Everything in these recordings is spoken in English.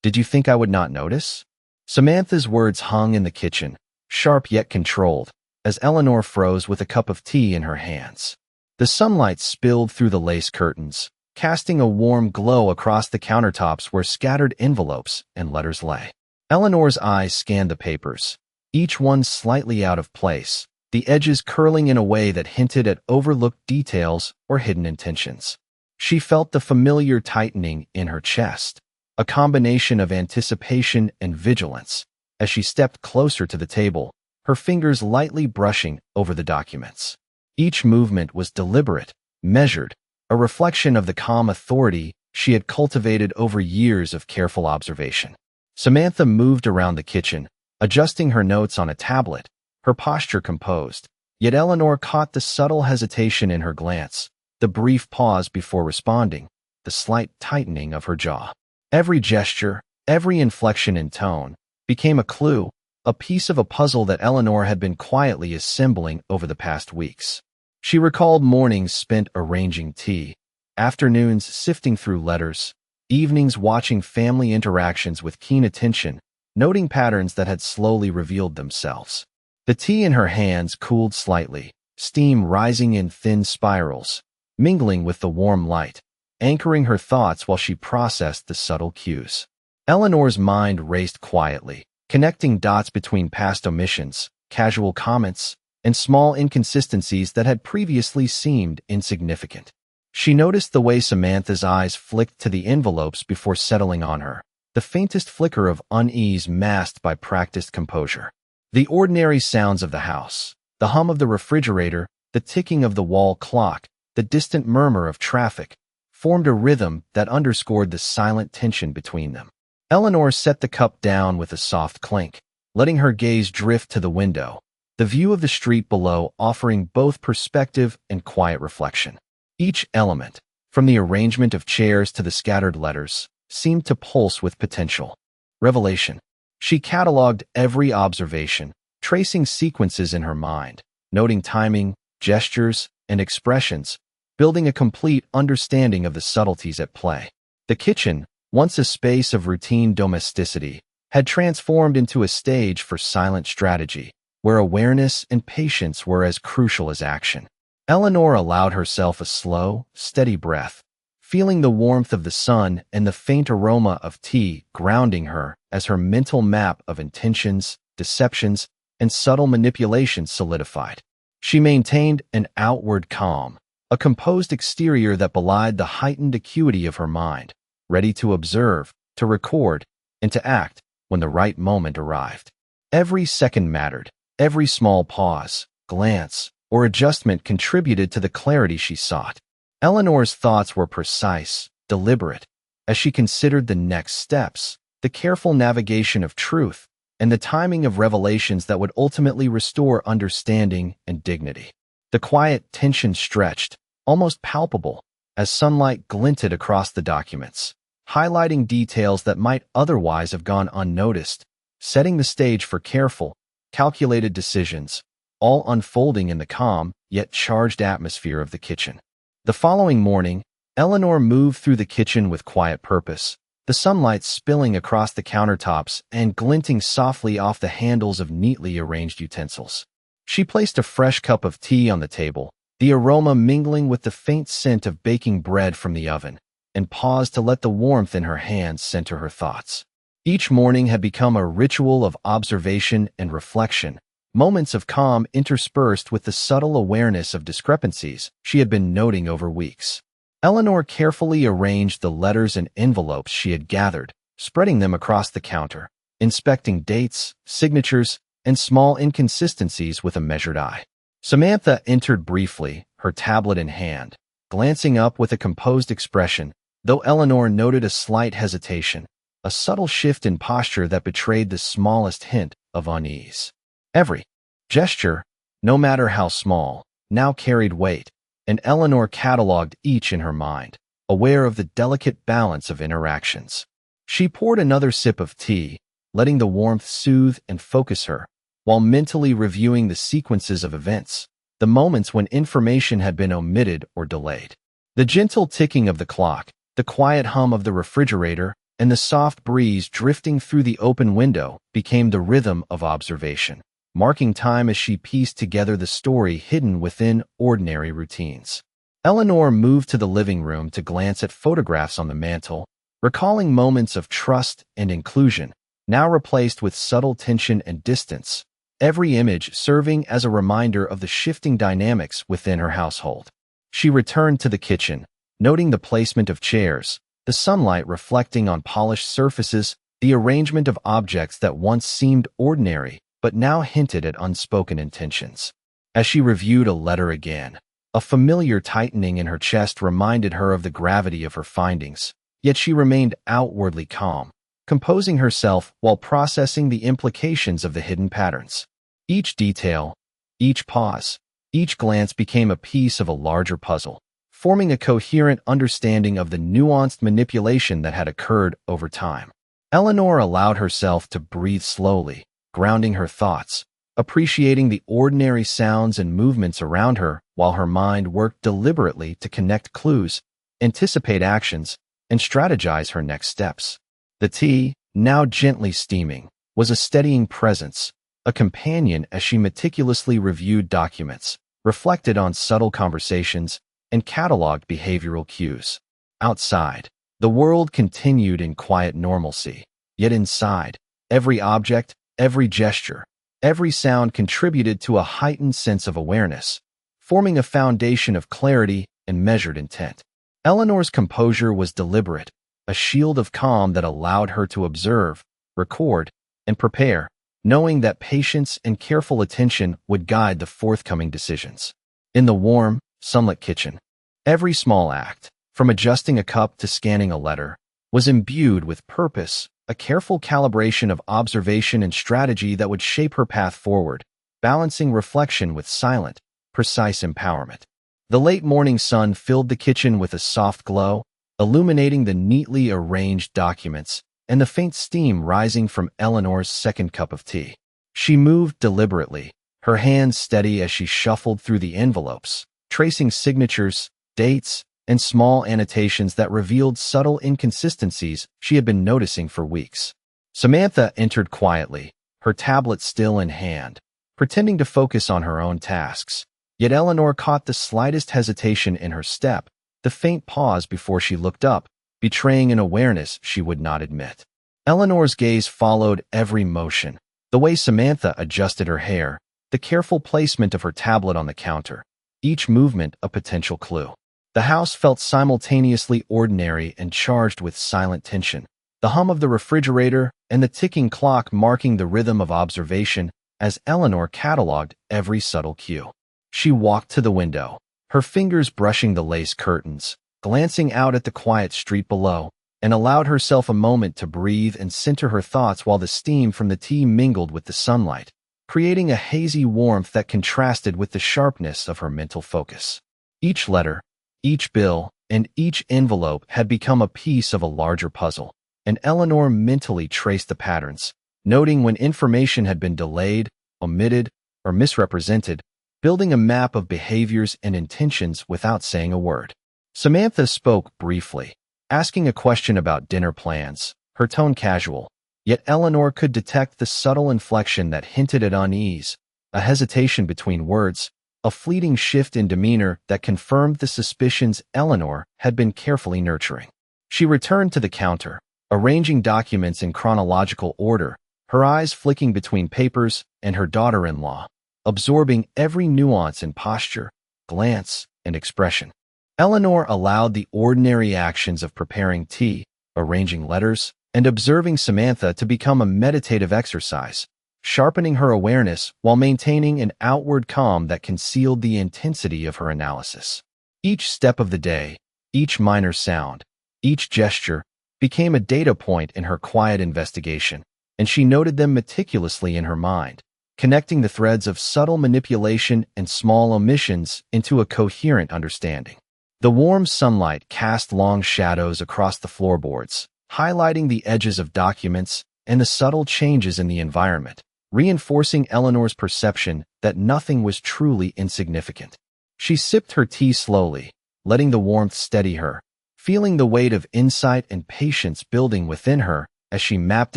Did you think I would not notice?" Samantha's words hung in the kitchen, sharp yet controlled, as Eleanor froze with a cup of tea in her hands. The sunlight spilled through the lace curtains, casting a warm glow across the countertops where scattered envelopes and letters lay. Eleanor's eyes scanned the papers, each one slightly out of place, the edges curling in a way that hinted at overlooked details or hidden intentions. She felt the familiar tightening in her chest, a combination of anticipation and vigilance, as she stepped closer to the table, her fingers lightly brushing over the documents. Each movement was deliberate, measured, a reflection of the calm authority she had cultivated over years of careful observation. Samantha moved around the kitchen, adjusting her notes on a tablet, her posture composed, yet Eleanor caught the subtle hesitation in her glance, the brief pause before responding, the slight tightening of her jaw. Every gesture, every inflection in tone, became a clue, a piece of a puzzle that Eleanor had been quietly assembling over the past weeks. She recalled mornings spent arranging tea, afternoons sifting through letters, evenings watching family interactions with keen attention, noting patterns that had slowly revealed themselves. The tea in her hands cooled slightly, steam rising in thin spirals, mingling with the warm light, anchoring her thoughts while she processed the subtle cues. Eleanor's mind raced quietly, connecting dots between past omissions, casual comments, and small inconsistencies that had previously seemed insignificant. She noticed the way Samantha's eyes flicked to the envelopes before settling on her, the faintest flicker of unease masked by practiced composure. The ordinary sounds of the house, the hum of the refrigerator, the ticking of the wall clock, the distant murmur of traffic, formed a rhythm that underscored the silent tension between them. Eleanor set the cup down with a soft clink, letting her gaze drift to the window, the view of the street below offering both perspective and quiet reflection. Each element, from the arrangement of chairs to the scattered letters, seemed to pulse with potential. Revelation. She cataloged every observation, tracing sequences in her mind, noting timing, gestures, and expressions, building a complete understanding of the subtleties at play. The kitchen, once a space of routine domesticity, had transformed into a stage for silent strategy, where awareness and patience were as crucial as action. Eleanor allowed herself a slow, steady breath, feeling the warmth of the sun and the faint aroma of tea grounding her as her mental map of intentions, deceptions, and subtle manipulations solidified. She maintained an outward calm, a composed exterior that belied the heightened acuity of her mind, ready to observe, to record, and to act when the right moment arrived. Every second mattered, every small pause, glance, or adjustment contributed to the clarity she sought. Eleanor's thoughts were precise, deliberate, as she considered the next steps, the careful navigation of truth, and the timing of revelations that would ultimately restore understanding and dignity. The quiet tension stretched, almost palpable, as sunlight glinted across the documents, highlighting details that might otherwise have gone unnoticed, setting the stage for careful, calculated decisions, all unfolding in the calm, yet charged atmosphere of the kitchen. The following morning, Eleanor moved through the kitchen with quiet purpose, the sunlight spilling across the countertops and glinting softly off the handles of neatly arranged utensils. She placed a fresh cup of tea on the table, the aroma mingling with the faint scent of baking bread from the oven, and paused to let the warmth in her hands center her thoughts. Each morning had become a ritual of observation and reflection, moments of calm interspersed with the subtle awareness of discrepancies she had been noting over weeks. Eleanor carefully arranged the letters and envelopes she had gathered, spreading them across the counter, inspecting dates, signatures, and small inconsistencies with a measured eye. Samantha entered briefly, her tablet in hand, glancing up with a composed expression, though Eleanor noted a slight hesitation, a subtle shift in posture that betrayed the smallest hint of unease. Every gesture, no matter how small, now carried weight, and Eleanor cataloged each in her mind, aware of the delicate balance of interactions. She poured another sip of tea, letting the warmth soothe and focus her, while mentally reviewing the sequences of events, the moments when information had been omitted or delayed. The gentle ticking of the clock, the quiet hum of the refrigerator, and the soft breeze drifting through the open window became the rhythm of observation, marking time as she pieced together the story hidden within ordinary routines. Eleanor moved to the living room to glance at photographs on the mantel, recalling moments of trust and inclusion, now replaced with subtle tension and distance, every image serving as a reminder of the shifting dynamics within her household. She returned to the kitchen, noting the placement of chairs, the sunlight reflecting on polished surfaces, the arrangement of objects that once seemed ordinary but now hinted at unspoken intentions. As she reviewed a letter again, a familiar tightening in her chest reminded her of the gravity of her findings, yet she remained outwardly calm, composing herself while processing the implications of the hidden patterns. Each detail, each pause, each glance became a piece of a larger puzzle, forming a coherent understanding of the nuanced manipulation that had occurred over time. Eleanor allowed herself to breathe slowly, grounding her thoughts, appreciating the ordinary sounds and movements around her while her mind worked deliberately to connect clues, anticipate actions, and strategize her next steps. The tea, now gently steaming, was a steadying presence, a companion as she meticulously reviewed documents, reflected on subtle conversations, and cataloged behavioral cues. Outside, the world continued in quiet normalcy, yet inside, every object, every gesture, every sound contributed to a heightened sense of awareness, forming a foundation of clarity and measured intent. Eleanor's composure was deliberate, a shield of calm that allowed her to observe, record, and prepare, knowing that patience and careful attention would guide the forthcoming decisions. In the warm, sunlit kitchen, every small act, from adjusting a cup to scanning a letter, was imbued with purpose, a careful calibration of observation and strategy that would shape her path forward, balancing reflection with silent, precise empowerment. The late morning sun filled the kitchen with a soft glow, illuminating the neatly arranged documents and the faint steam rising from Eleanor's second cup of tea. She moved deliberately, her hands steady as she shuffled through the envelopes, tracing signatures, dates, and small annotations that revealed subtle inconsistencies she had been noticing for weeks. Samantha entered quietly, her tablet still in hand, pretending to focus on her own tasks. Yet Eleanor caught the slightest hesitation in her step, the faint pause before she looked up, betraying an awareness she would not admit. Eleanor's gaze followed every motion, the way Samantha adjusted her hair, the careful placement of her tablet on the counter, each movement a potential clue. The house felt simultaneously ordinary and charged with silent tension, the hum of the refrigerator and the ticking clock marking the rhythm of observation as Eleanor cataloged every subtle cue. She walked to the window, her fingers brushing the lace curtains, glancing out at the quiet street below, and allowed herself a moment to breathe and center her thoughts while the steam from the tea mingled with the sunlight, creating a hazy warmth that contrasted with the sharpness of her mental focus. Each letter, each bill, and each envelope had become a piece of a larger puzzle, and Eleanor mentally traced the patterns, noting when information had been delayed, omitted, or misrepresented, building a map of behaviors and intentions without saying a word. Samantha spoke briefly, asking a question about dinner plans, her tone casual, yet Eleanor could detect the subtle inflection that hinted at unease, a hesitation between words, a fleeting shift in demeanor that confirmed the suspicions Eleanor had been carefully nurturing. She returned to the counter, arranging documents in chronological order, her eyes flicking between papers and her daughter-in-law, absorbing every nuance in posture, glance, and expression. Eleanor allowed the ordinary actions of preparing tea, arranging letters, and observing Samantha to become a meditative exercise, sharpening her awareness while maintaining an outward calm that concealed the intensity of her analysis. Each step of the day, each minor sound, each gesture became a data point in her quiet investigation, and she noted them meticulously in her mind, connecting the threads of subtle manipulation and small omissions into a coherent understanding. The warm sunlight cast long shadows across the floorboards, highlighting the edges of documents and the subtle changes in the environment, reinforcing Eleanor's perception that nothing was truly insignificant. She sipped her tea slowly, letting the warmth steady her, feeling the weight of insight and patience building within her as she mapped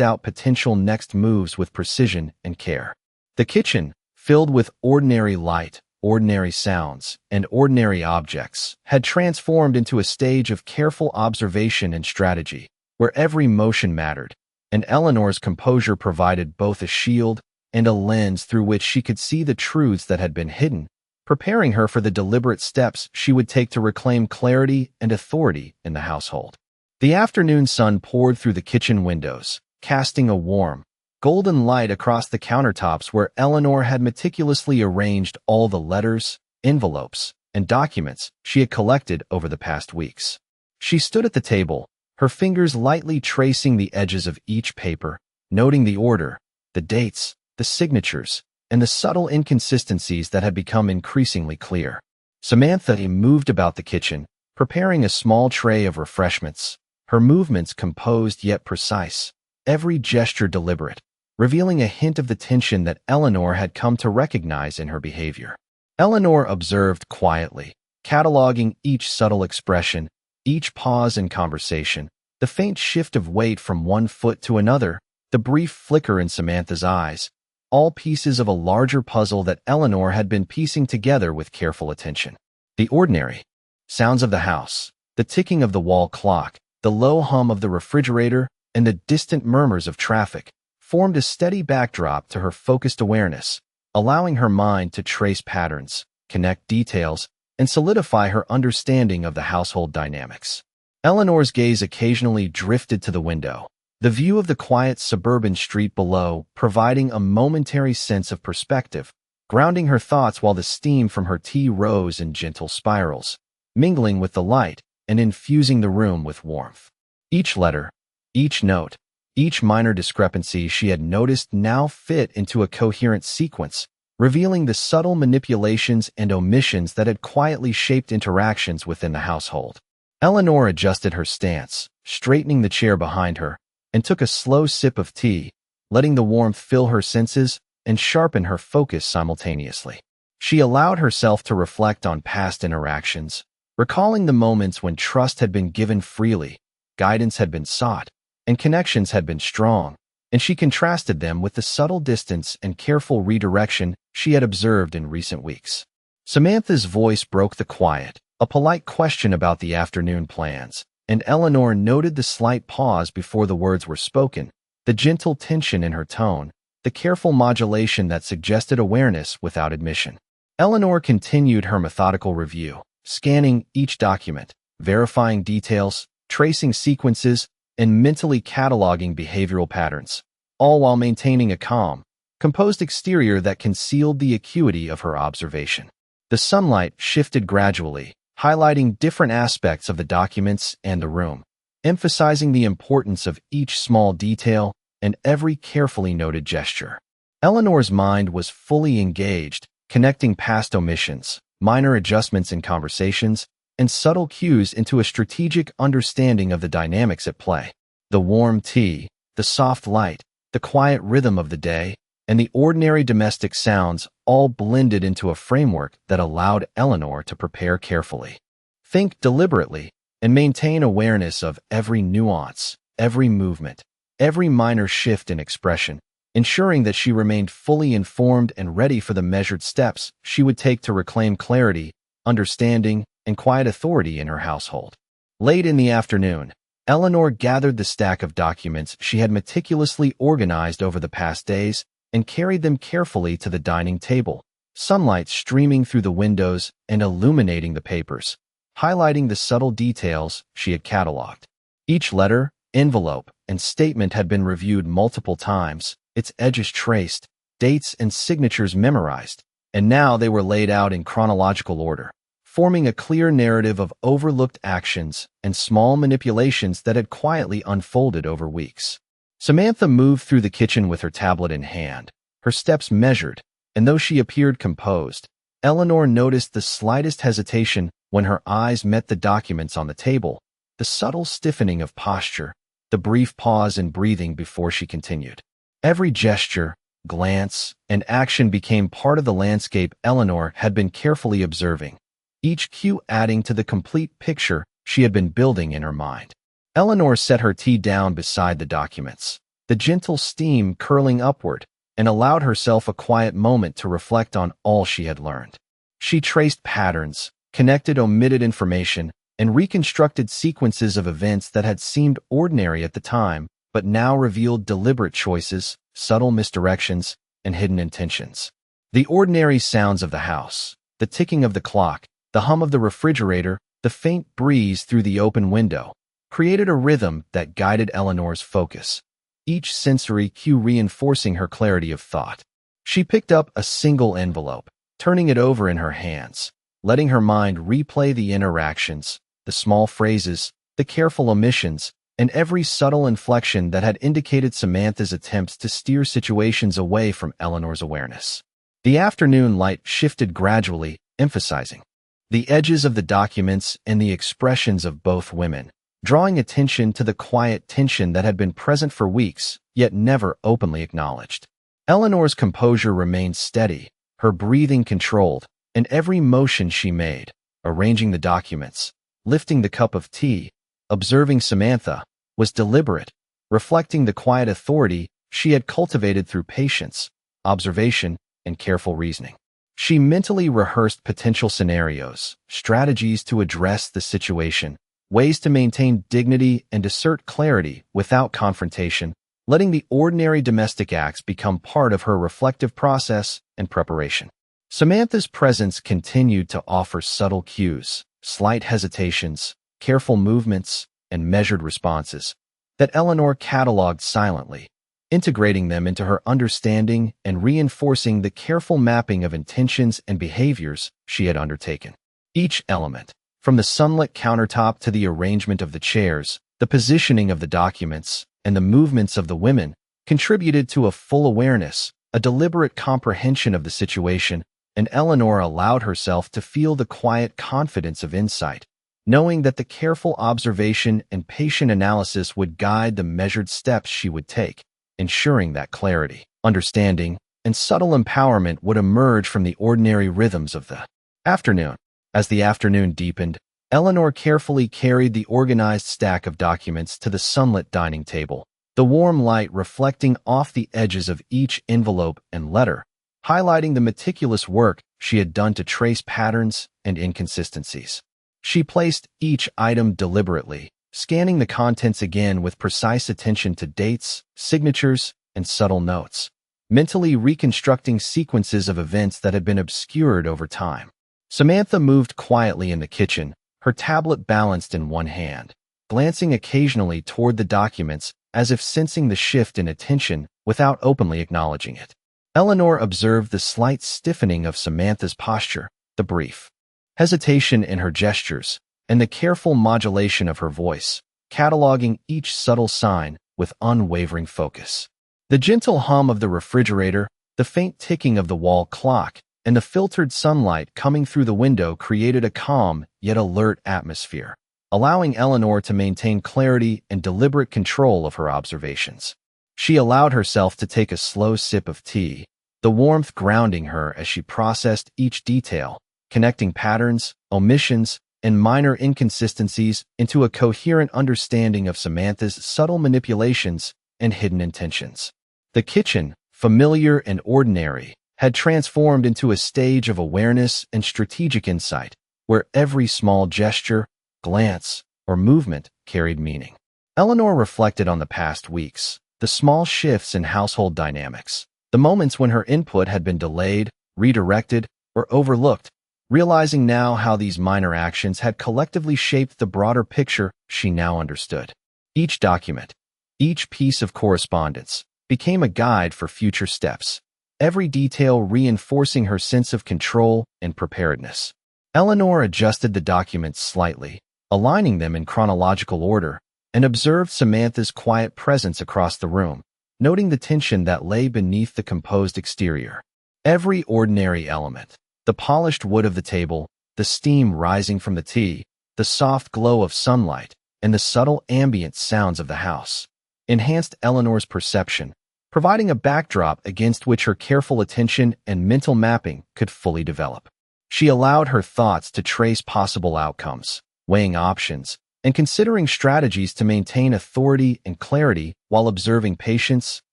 out potential next moves with precision and care. The kitchen, filled with ordinary light, ordinary sounds, and ordinary objects, had transformed into a stage of careful observation and strategy, where every motion mattered, and Eleanor's composure provided both a shield and a lens through which she could see the truths that had been hidden, preparing her for the deliberate steps she would take to reclaim clarity and authority in the household. The afternoon sun poured through the kitchen windows, casting a warm, golden light across the countertops where Eleanor had meticulously arranged all the letters, envelopes, and documents she had collected over the past weeks. She stood at the table, her fingers lightly tracing the edges of each paper, noting the order, the dates, the signatures, and the subtle inconsistencies that had become increasingly clear. Samantha moved about the kitchen, preparing a small tray of refreshments, her movements composed yet precise, every gesture deliberate, revealing a hint of the tension that Eleanor had come to recognize in her behavior. Eleanor observed quietly, cataloging each subtle expression, each pause in conversation, the faint shift of weight from one foot to another, the brief flicker in Samantha's eyes, all pieces of a larger puzzle that Eleanor had been piecing together with careful attention. The ordinary sounds of the house, the ticking of the wall clock, the low hum of the refrigerator, and the distant murmurs of traffic, formed a steady backdrop to her focused awareness, allowing her mind to trace patterns, connect details, and solidify her understanding of the household dynamics. Eleanor's gaze occasionally drifted to the window, the view of the quiet suburban street below providing a momentary sense of perspective, grounding her thoughts while the steam from her tea rose in gentle spirals, mingling with the light and infusing the room with warmth. Each letter, each note, each minor discrepancy she had noticed now fit into a coherent sequence, revealing the subtle manipulations and omissions that had quietly shaped interactions within the household. Eleanor adjusted her stance, straightening the chair behind her, and took a slow sip of tea, letting the warmth fill her senses and sharpen her focus simultaneously. She allowed herself to reflect on past interactions, recalling the moments when trust had been given freely, guidance had been sought, and connections had been strong, and she contrasted them with the subtle distance and careful redirection she had observed in recent weeks. Samantha's voice broke the quiet, a polite question about the afternoon plans, and Eleanor noted the slight pause before the words were spoken, the gentle tension in her tone, the careful modulation that suggested awareness without admission. Eleanor continued her methodical review, scanning each document, verifying details, tracing sequences, and mentally cataloging behavioral patterns, all while maintaining a calm, composed exterior that concealed the acuity of her observation. The sunlight shifted gradually, highlighting different aspects of the documents and the room, emphasizing the importance of each small detail and every carefully noted gesture. Eleanor's mind was fully engaged, connecting past omissions, minor adjustments in conversations, and subtle cues into a strategic understanding of the dynamics at play. The warm tea, the soft light, the quiet rhythm of the day, and the ordinary domestic sounds all blended into a framework that allowed Eleanor to prepare carefully, think deliberately, and maintain awareness of every nuance, every movement, every minor shift in expression, ensuring that she remained fully informed and ready for the measured steps she would take to reclaim clarity, understanding, and quiet authority in her household. Late in the afternoon, Eleanor gathered the stack of documents she had meticulously organized over the past days and carried them carefully to the dining table, sunlight streaming through the windows and illuminating the papers, highlighting the subtle details she had cataloged. Each letter, envelope, and statement had been reviewed multiple times, its edges traced, dates and signatures memorized, and now they were laid out in chronological order, forming a clear narrative of overlooked actions and small manipulations that had quietly unfolded over weeks. Samantha moved through the kitchen with her tablet in hand, her steps measured, and though she appeared composed, Eleanor noticed the slightest hesitation when her eyes met the documents on the table, the subtle stiffening of posture, the brief pause in breathing before she continued. Every gesture, glance, and action became part of the landscape Eleanor had been carefully observing, each cue adding to the complete picture she had been building in her mind. Eleanor set her tea down beside the documents, the gentle steam curling upward, and allowed herself a quiet moment to reflect on all she had learned. She traced patterns, connected omitted information, and reconstructed sequences of events that had seemed ordinary at the time, but now revealed deliberate choices, subtle misdirections, and hidden intentions. The ordinary sounds of the house, the ticking of the clock, the hum of the refrigerator, the faint breeze through the open window, created a rhythm that guided Eleanor's focus, each sensory cue reinforcing her clarity of thought. She picked up a single envelope, turning it over in her hands, letting her mind replay the interactions, the small phrases, the careful omissions, and every subtle inflection that had indicated Samantha's attempts to steer situations away from Eleanor's awareness. The afternoon light shifted gradually, emphasizing the edges of the documents and the expressions of both women, drawing attention to the quiet tension that had been present for weeks, yet never openly acknowledged. Eleanor's composure remained steady, her breathing controlled, and every motion she made, arranging the documents, lifting the cup of tea, observing Samantha, was deliberate, reflecting the quiet authority she had cultivated through patience, observation, and careful reasoning. She mentally rehearsed potential scenarios, strategies to address the situation, ways to maintain dignity and assert clarity without confrontation, letting the ordinary domestic acts become part of her reflective process and preparation. Samantha's presence continued to offer subtle cues, slight hesitations, careful movements, and measured responses that Eleanor cataloged silently, integrating them into her understanding and reinforcing the careful mapping of intentions and behaviors she had undertaken. Each element, from the sunlit countertop to the arrangement of the chairs, the positioning of the documents, and the movements of the women, contributed to a full awareness, a deliberate comprehension of the situation, and Eleanor allowed herself to feel the quiet confidence of insight, knowing that the careful observation and patient analysis would guide the measured steps she would take, ensuring that clarity, understanding, and subtle empowerment would emerge from the ordinary rhythms of the afternoon. As the afternoon deepened, Eleanor carefully carried the organized stack of documents to the sunlit dining table, the warm light reflecting off the edges of each envelope and letter, highlighting the meticulous work she had done to trace patterns and inconsistencies. She placed each item deliberately, scanning the contents again with precise attention to dates, signatures, and subtle notes, mentally reconstructing sequences of events that had been obscured over time. Samantha moved quietly in the kitchen, her tablet balanced in one hand, glancing occasionally toward the documents as if sensing the shift in attention without openly acknowledging it. Eleanor observed the slight stiffening of Samantha's posture, the brief hesitation in her gestures, and the careful modulation of her voice, cataloging each subtle sign with unwavering focus. The gentle hum of the refrigerator, the faint ticking of the wall clock, and the filtered sunlight coming through the window created a calm yet alert atmosphere, allowing Eleanor to maintain clarity and deliberate control of her observations. She allowed herself to take a slow sip of tea, the warmth grounding her as she processed each detail, connecting patterns, omissions, and minor inconsistencies into a coherent understanding of Samantha's subtle manipulations and hidden intentions. The kitchen, familiar and ordinary, had transformed into a stage of awareness and strategic insight, where every small gesture, glance, or movement carried meaning. Eleanor reflected on the past weeks, the small shifts in household dynamics, the moments when her input had been delayed, redirected, or overlooked, realizing now how these minor actions had collectively shaped the broader picture she now understood. Each document, each piece of correspondence, became a guide for future steps, every detail reinforcing her sense of control and preparedness. Eleanor adjusted the documents slightly, aligning them in chronological order, and observed Samantha's quiet presence across the room, noting the tension that lay beneath the composed exterior. Every ordinary element, the polished wood of the table, the steam rising from the tea, the soft glow of sunlight, and the subtle ambient sounds of the house, enhanced Eleanor's perception, providing a backdrop against which her careful attention and mental mapping could fully develop. She allowed her thoughts to trace possible outcomes, weighing options, and considering strategies to maintain authority and clarity while observing patience,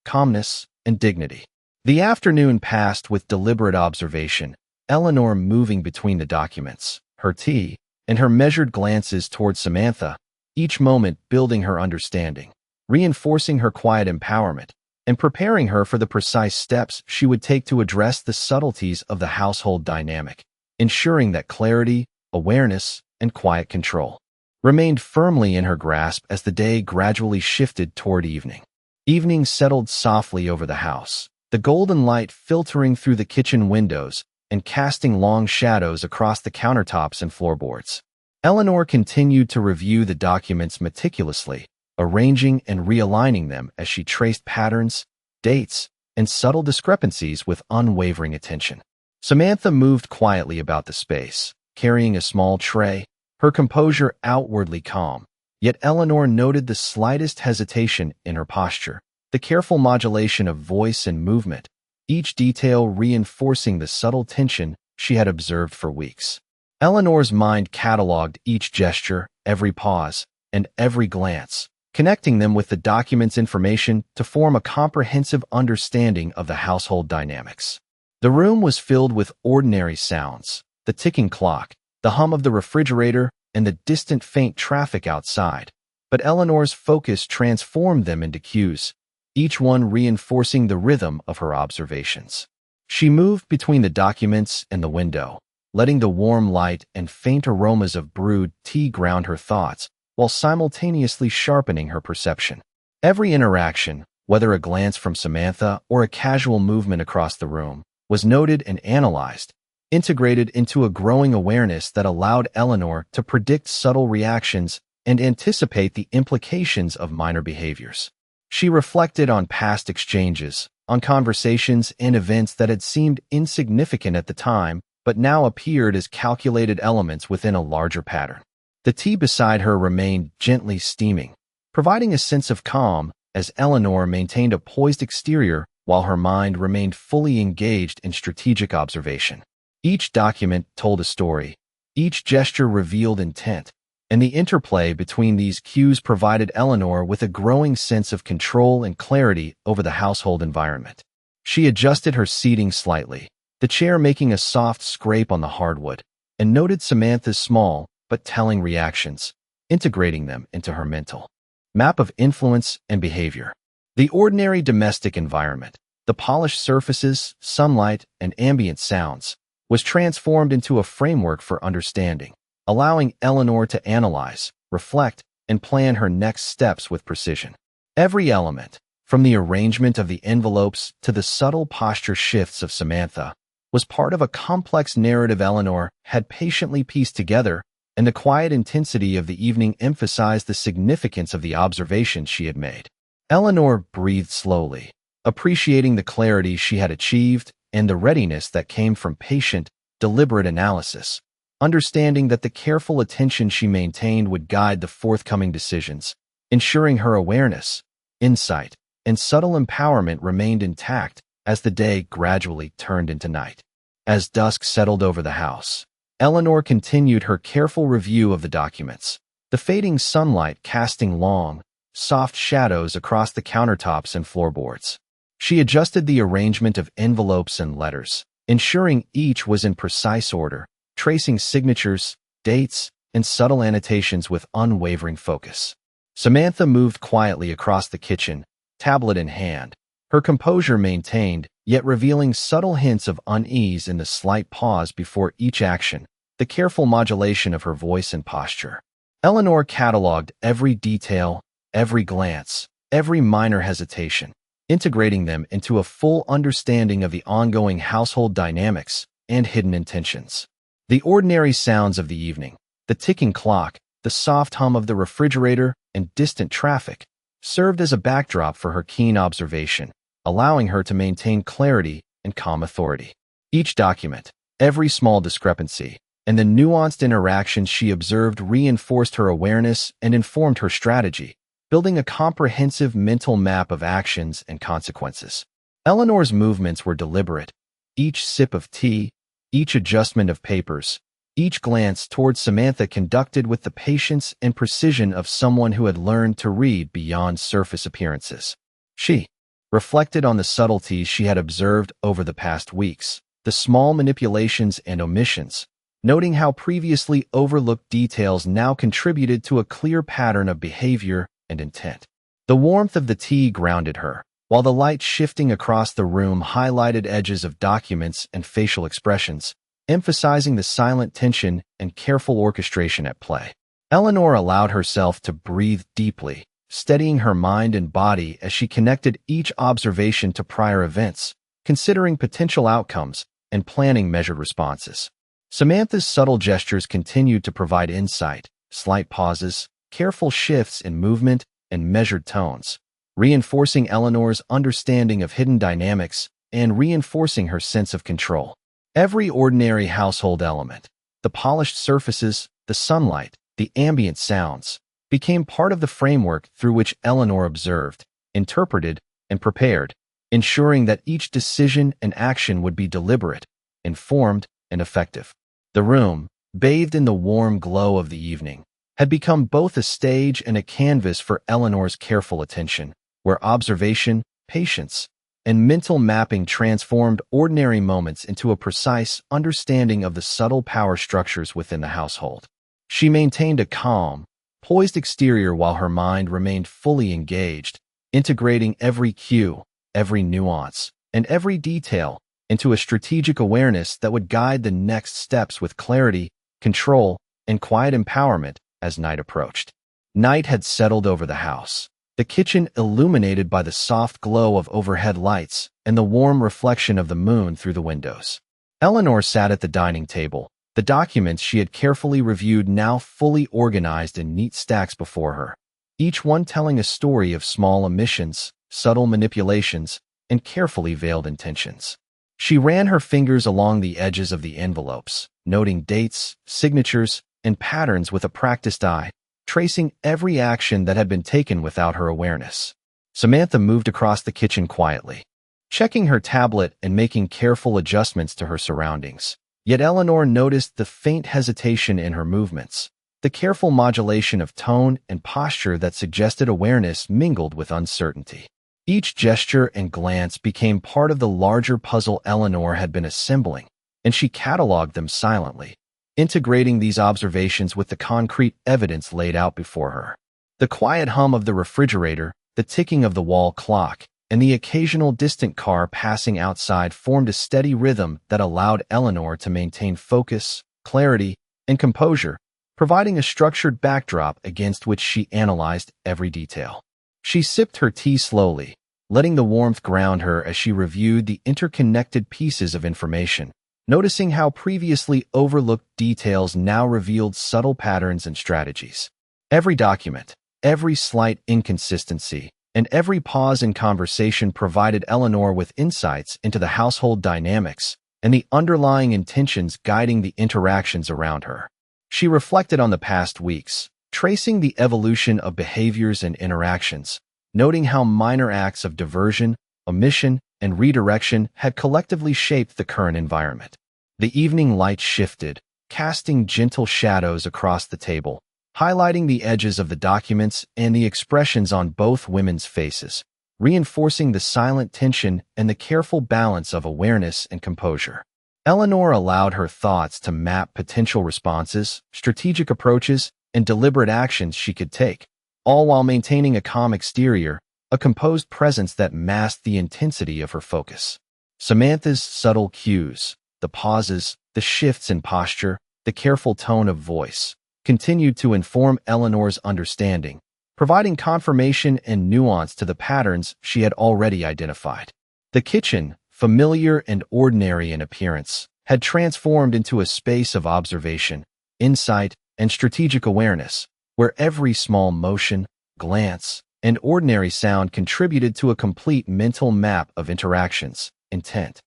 calmness, and dignity. The afternoon passed with deliberate observation, Eleanor moving between the documents, her tea, and her measured glances toward Samantha, each moment building her understanding, reinforcing her quiet empowerment, and preparing her for the precise steps she would take to address the subtleties of the household dynamic, ensuring that clarity, awareness, and quiet control remained firmly in her grasp as the day gradually shifted toward evening. Evening settled softly over the house, the golden light filtering through the kitchen windows and casting long shadows across the countertops and floorboards. Eleanor continued to review the documents meticulously, arranging and realigning them as she traced patterns, dates, and subtle discrepancies with unwavering attention. Samantha moved quietly about the space, carrying a small tray, her composure outwardly calm. Yet Eleanor noted the slightest hesitation in her posture, the careful modulation of voice and movement, each detail reinforcing the subtle tension she had observed for weeks. Eleanor's mind cataloged each gesture, every pause, and every glance, connecting them with the document's information to form a comprehensive understanding of the household dynamics. The room was filled with ordinary sounds, the ticking clock, the hum of the refrigerator, and the distant faint traffic outside, but Eleanor's focus transformed them into cues, each one reinforcing the rhythm of her observations. She moved between the documents and the window, letting the warm light and faint aromas of brewed tea ground her thoughts, while simultaneously sharpening her perception. Every interaction, whether a glance from Samantha or a casual movement across the room, was noted and analyzed, integrated into a growing awareness that allowed Eleanor to predict subtle reactions and anticipate the implications of minor behaviors. She reflected on past exchanges, on conversations and events that had seemed insignificant at the time, but now appeared as calculated elements within a larger pattern. The tea beside her remained gently steaming, providing a sense of calm as Eleanor maintained a poised exterior while her mind remained fully engaged in strategic observation. Each document told a story, each gesture revealed intent, and the interplay between these cues provided Eleanor with a growing sense of control and clarity over the household environment. She adjusted her seating slightly, the chair making a soft scrape on the hardwood, and noted Samantha's small but telling reactions, integrating them into her mental map of influence and behavior. The ordinary domestic environment, the polished surfaces, sunlight, and ambient sounds, was transformed into a framework for understanding, allowing Eleanor to analyze, reflect, and plan her next steps with precision. Every element, from the arrangement of the envelopes to the subtle posture shifts of Samantha, was part of a complex narrative Eleanor had patiently pieced together, and the quiet intensity of the evening emphasized the significance of the observations she had made. Eleanor breathed slowly, appreciating the clarity she had achieved and the readiness that came from patient, deliberate analysis, understanding that the careful attention she maintained would guide the forthcoming decisions, ensuring her awareness, insight, and subtle empowerment remained intact as the day gradually turned into night. As dusk settled over the house, Eleanor continued her careful review of the documents, the fading sunlight casting long, soft shadows across the countertops and floorboards. She adjusted the arrangement of envelopes and letters, ensuring each was in precise order, tracing signatures, dates, and subtle annotations with unwavering focus. Samantha moved quietly across the kitchen, tablet in hand, her composure maintained, yet revealing subtle hints of unease in the slight pause before each action, the careful modulation of her voice and posture. Eleanor cataloged every detail, every glance, every minor hesitation, integrating them into a full understanding of the ongoing household dynamics and hidden intentions. The ordinary sounds of the evening, the ticking clock, the soft hum of the refrigerator, and distant traffic, served as a backdrop for her keen observation, allowing her to maintain clarity and calm authority. Each document, every small discrepancy, and the nuanced interactions she observed reinforced her awareness and informed her strategy, building a comprehensive mental map of actions and consequences. Eleanor's movements were deliberate. Each sip of tea, each adjustment of papers, each glance towards Samantha conducted with the patience and precision of someone who had learned to read beyond surface appearances. She reflected on the subtleties she had observed over the past weeks, the small manipulations and omissions, noting how previously overlooked details now contributed to a clear pattern of behavior and intent. The warmth of the tea grounded her, while the light shifting across the room highlighted edges of documents and facial expressions, emphasizing the silent tension and careful orchestration at play. Eleanor allowed herself to breathe deeply, steadying her mind and body as she connected each observation to prior events, considering potential outcomes and planning measured responses. Samantha's subtle gestures continued to provide insight, slight pauses, careful shifts in movement, and measured tones, reinforcing Eleanor's understanding of hidden dynamics and reinforcing her sense of control. Every ordinary household element, the polished surfaces, the sunlight, the ambient sounds, became part of the framework through which Eleanor observed, interpreted, and prepared, ensuring that each decision and action would be deliberate, informed, and effective. The room, bathed in the warm glow of the evening, had become both a stage and a canvas for Eleanor's careful attention, where observation, patience, and mental mapping transformed ordinary moments into a precise understanding of the subtle power structures within the household. She maintained a calm, poised exterior while her mind remained fully engaged, integrating every cue, every nuance, and every detail into a strategic awareness that would guide the next steps with clarity, control, and quiet empowerment as night approached. Night had settled over the house, the kitchen illuminated by the soft glow of overhead lights and the warm reflection of the moon through the windows. Eleanor sat at the dining table, the documents she had carefully reviewed now fully organized in neat stacks before her, each one telling a story of small omissions, subtle manipulations, and carefully veiled intentions. She ran her fingers along the edges of the envelopes, noting dates, signatures, and patterns with a practiced eye, tracing every action that had been taken without her awareness. Samantha moved across the kitchen quietly, checking her tablet and making careful adjustments to her surroundings. Yet Eleanor noticed the faint hesitation in her movements, the careful modulation of tone and posture that suggested awareness mingled with uncertainty. Each gesture and glance became part of the larger puzzle Eleanor had been assembling, and she cataloged them silently, integrating these observations with the concrete evidence laid out before her. The quiet hum of the refrigerator, the ticking of the wall clock, and the occasional distant car passing outside formed a steady rhythm that allowed Eleanor to maintain focus, clarity, and composure, providing a structured backdrop against which she analyzed every detail. She sipped her tea slowly, letting the warmth ground her as she reviewed the interconnected pieces of information, noticing how previously overlooked details now revealed subtle patterns and strategies. Every document, every slight inconsistency, and every pause in conversation provided Eleanor with insights into the household dynamics and the underlying intentions guiding the interactions around her. She reflected on the past weeks, tracing the evolution of behaviors and interactions, noting how minor acts of diversion, omission, and redirection had collectively shaped the current environment. The evening light shifted, casting gentle shadows across the table, highlighting the edges of the documents and the expressions on both women's faces, reinforcing the silent tension and the careful balance of awareness and composure. Eleanor allowed her thoughts to map potential responses, strategic approaches, and deliberate actions she could take, all while maintaining a calm exterior, a composed presence that masked the intensity of her focus. Samantha's subtle cues, the pauses, the shifts in posture, the careful tone of voice, continued to inform Eleanor's understanding, providing confirmation and nuance to the patterns she had already identified. The kitchen, familiar and ordinary in appearance, had transformed into a space of observation, insight, and strategic awareness, where every small motion, glance, and ordinary sound contributed to a complete mental map of interactions, intent,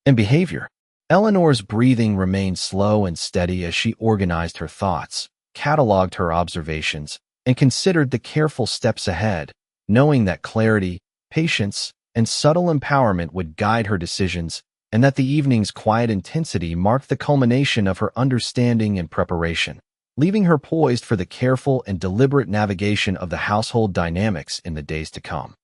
and behavior. Eleanor's breathing remained slow and steady as she organized her thoughts, cataloged her observations, and considered the careful steps ahead, knowing that clarity, patience, and subtle empowerment would guide her decisions and that the evening's quiet intensity marked the culmination of her understanding and preparation, leaving her poised for the careful and deliberate navigation of the household dynamics in the days to come.